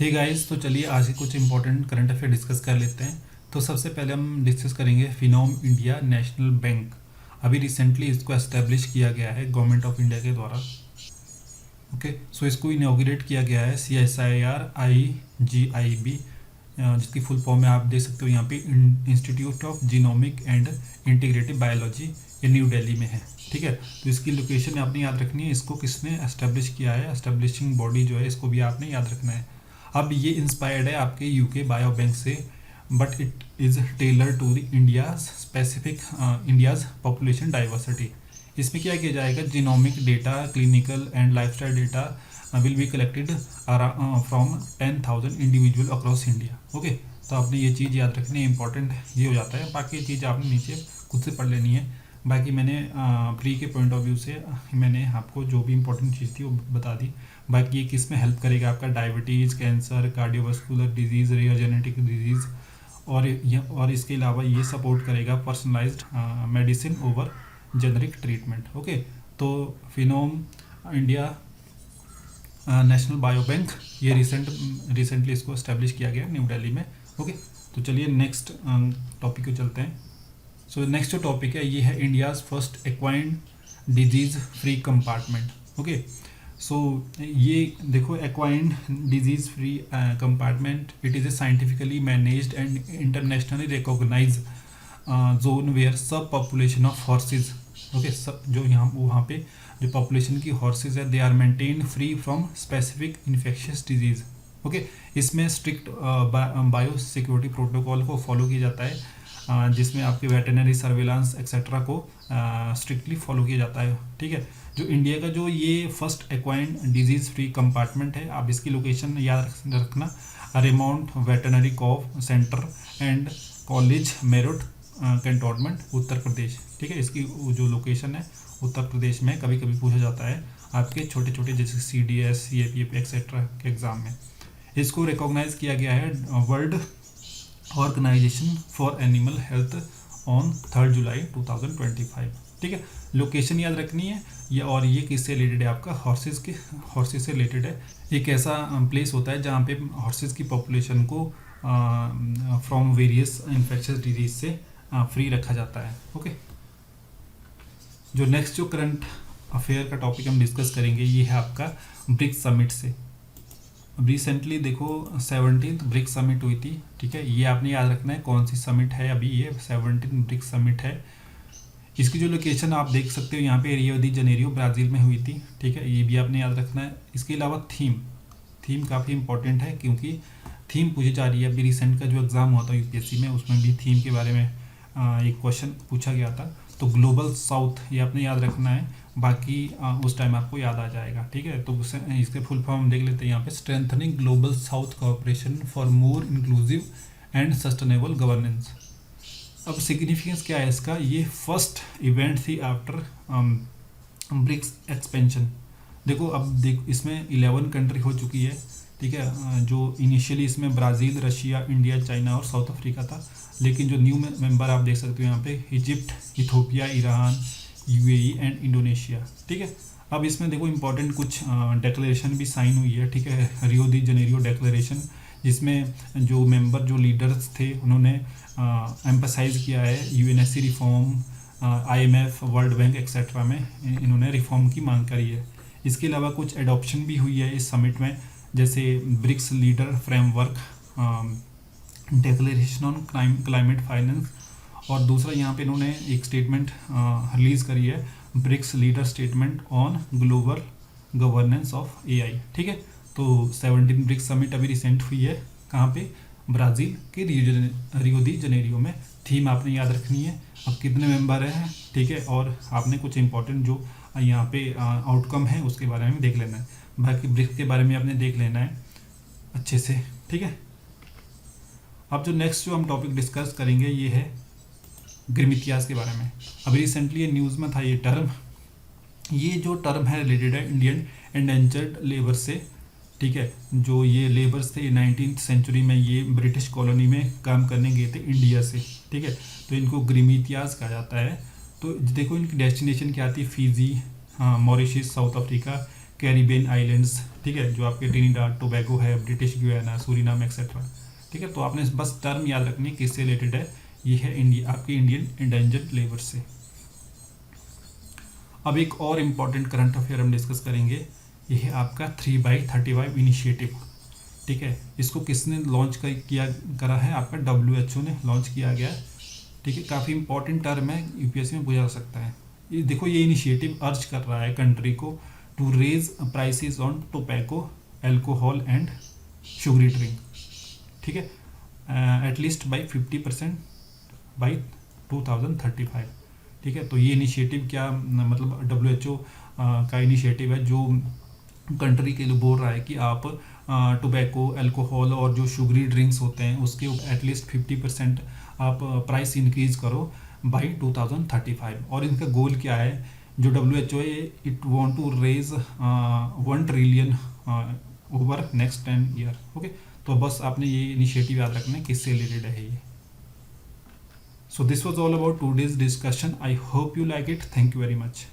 Hey guys, तो चलिए आज के कुछ इंपॉर्टेंट करंट अफेयर डिस्कस कर लेते हैं। तो सबसे पहले हम डिस्कस करेंगे फिनोम इंडिया नेशनल बैंक। अभी रिसेंटली इसको एस्टेब्लिश किया गया है गवर्नमेंट ऑफ इंडिया के द्वारा। ओके, सो इसको इनॉग्रेट किया गया है CSIR-IGIB, जिसकी फुल फॉर्म में आप देख सकते हो यहाँ पे institute of genomic and integrative biology, ये न्यू दिल्ली में है। ठीक है, तो इसकी लोकेशन आपने याद रखनी है। इसको किसने एस्टेब्लिश किया है, एस्टेब्लिशिंग बॉडी जो है, इसको भी आपने याद रखना है। अब ये इंस्पायर्ड है आपके यूके बायो बैंक से, but it is tailor to the India's population diversity. इसमें क्या किया जाएगा, genomic data, clinical and lifestyle data will be collected from 10,000 individual across India. Okay, तो आपने ये चीज़ याद रखनी है, इंपॉर्टेंट ये हो जाता है। बाकी चीज़ आपने नीचे खुद से पढ़ लेनी है। बाकी मैंने प्री के पॉइंट ऑफ व्यू से मैंने आपको जो भी इंपॉर्टेंट चीज़ थी वो बता दी। बाकी ये किस में हेल्प करेगा, आपका diabetes, cancer, cardiovascular disease, rare genetic disease, और इसके अलावा ये सपोर्ट करेगा personalised medicine over generic treatment. Okay, तो phenome India national bio bank, ये रिसेंटली इसको एस्टेब्लिश किया गया न्यू दिल्ली में। ओके, तो चलिए नेक्स्ट टॉपिक को चलते हैं। सो नेक्स्ट जो टॉपिक है ये है India's first equine disease free compartment. Okay, so ये देखो, equine disease free compartment, it is a scientifically managed and internationally recognise zone where sub population of horses, okay, सब जो यहाँ वहाँ पे जो पॉपुलेशन की हॉर्सेज है, they are maintain free from specific infectious disease. Okay, इसमें स्ट्रिक्ट बायो सिक्योरिटी प्रोटोकॉल को फॉलो किया जाता है, जिसमें आपके वेटरनरी सर्वेलांस एक्सेट्रा को स्ट्रिक्टली फॉलो किया जाता है। ठीक है, जो इंडिया का जो ये first equine disease free compartment है, आप इसकी लोकेशन याद रखना, remount veterinary corps centre and college Meerut cantonment, Uttar Pradesh. ठीक है, इसकी जो लोकेशन है उत्तर प्रदेश में, कभी कभी पूछा जाता है आपके छोटे छोटे जैसे CDS, CAPF एक्सेट्रा के एग्ज़ाम में। इसको रिकॉग्नाइज किया गया है World Organisation for Animal Health on 3 जुलाई 2025। ठीक है, लोकेशन याद रखनी है ये, और ये किससे रिलेटेड है, आपका हॉर्सेस से रिलेटेड है। एक ऐसा प्लेस होता है जहाँ पे हॉर्सेस की पॉपुलेशन को फ्रॉम वेरियस इन्फेक्शियस डिजीज से फ्री रखा जाता है। ओके, जो नेक्स्ट जो करंट अफेयर का टॉपिक हम डिस्कस करेंगे ये है आपका ब्रिक्स समिट से। रिसेंटली देखो 17th ब्रिक्स समिट हुई थी। ठीक है, ये आपने याद रखना है कौन सी समिट है, अभी ये 17th ब्रिक्स समिट है। इसकी जो लोकेशन आप देख सकते हो यहाँ पे रियो दी जनेरियो ब्राज़ील में हुई थी। ठीक है, ये भी आपने याद रखना है। इसके अलावा थीम काफ़ी इंपॉर्टेंट है, क्योंकि थीम पूछी जा रही है। अभी रिसेंट का जो एग्ज़ाम हुआ था UPSC में, उसमें भी थीम के बारे में एक क्वेश्चन पूछा गया था। तो ग्लोबल साउथ ये आपने याद रखना है, बाकी उस टाइम आपको याद आ जाएगा। ठीक है, तो इसके फुल फॉर्म देख लेते हैं यहाँ पे, strengthening global south cooperation for more inclusive and sustainable governance. अब सिग्निफिकेंस क्या है इसका, ये फर्स्ट इवेंट थी आफ्टर ब्रिक्स एक्सपेंशन। देखो अब इसमें 11 कंट्री हो चुकी है। ठीक है, जो इनिशियली इसमें ब्राज़ील, रशिया, इंडिया, चाइना और साउथ अफ्रीका था, लेकिन जो न्यू मेंबर आप देख सकते हो यहाँ पे, Egypt, Ethiopia, Iran, UAE and Indonesia. ठीक है, अब इसमें देखो इंपॉर्टेंट कुछ डेक्लेरेशन भी साइन हुई है। ठीक है, रियो दी जनेरियो डेक्लेरेशन, जिसमें जो मेंबर जो लीडर्स थे उन्होंने एम्फसाइज किया है UNSC reform, IMF, world bank etcetera में इन्होंने रिफॉर्म की मांग करी है। इसके अलावा कुछ एडॉप्शन भी हुई है इस समिट में, जैसे BRICS leader framework, declaration on climate finance, और दूसरा यहाँ पे इन्होंने एक स्टेटमेंट रिलीज़ करी है, BRICS leader statement on global governance of AI। ठीक है, तो 17 ब्रिक्स समिट अभी रिसेंट हुई है, कहाँ पे, ब्राज़ील के रियो दी जनेरियो में। थीम आपने याद रखनी है, अब कितने मेंबर हैं। ठीक है, और आपने कुछ इंपॉर्टेंट जो यहाँ पे आउटकम है उसके बारे में देख लेना है। बाकी ब्रिक्स के बारे में आपने देख लेना है अच्छे से। ठीक है, अब जो नेक्स्ट जो हम टॉपिक डिस्कस करेंगे ये है ग्रीम इतिहास के बारे में। अभी रिसेंटली ये न्यूज़ में था ये टर्म, ये जो टर्म है रिलेटेड है इंडियन एंडेंजर्ड लेबर से। ठीक है, जो ये लेबर्स थे 19th सेंचुरी में ये ब्रिटिश कॉलोनी में काम करने गए थे इंडिया से। ठीक है, तो इनको ग्रीम इतिहास कहा जाता है। तो देखो इनकी डेस्टिनेशन क्या थी, Fiji, Mauritius, south Africa, Caribbean islands, ठीक है, जो आपके ट्रिनिडाड टोबैगो है, ब्रिटिश गुयाना, सूरिनाम एक्सेट्रा, ठीक है। तो आपने बस टर्म याद रखनी है किससे रिलेटेड है, ये है इंडिया, आपकी इंडियन इंडेंजर्ड लेबर से। अब एक और इम्पॉर्टेंट करंट अफेयर हम डिस्कस करेंगे, ये है आपका 3/35 इनिशिएटिव, ठीक है। इसको किसने लॉन्च किया करा है, आपका WHO ने लॉन्च किया गया है, ठीक है। काफ़ी इंपॉर्टेंट टर्म है, यूपीएससी में पूछा जा सकता है। ये देखो, ये इनिशिएटिव अर्ज कर रहा है कंट्री को to raise prices on tobacco, alcohol and sugary drink, ठीक है, एटलीस्ट बाई 50% बाई 2035, ठीक है। तो ये इनिशिएटिव क्या मतलब WHO का इनिशिएटिव है जो कंट्री के लिए बोल रहा है कि आप टोबैको, अल्कोहल और जो शुगरी ड्रिंक्स होते हैं उसके एटलीस्ट 50% आप प्राइस इंक्रीज करो बाई 2035। और इनका गोल क्या है, जो WHO है, it want to raise 1 trillion over next 10 year, okay. तो बस आपने ये इनिशिएटिव याद रखना है किससे रिलेटेड है ये। So this was all about today's discussion. I hope you like it. Thank you very much.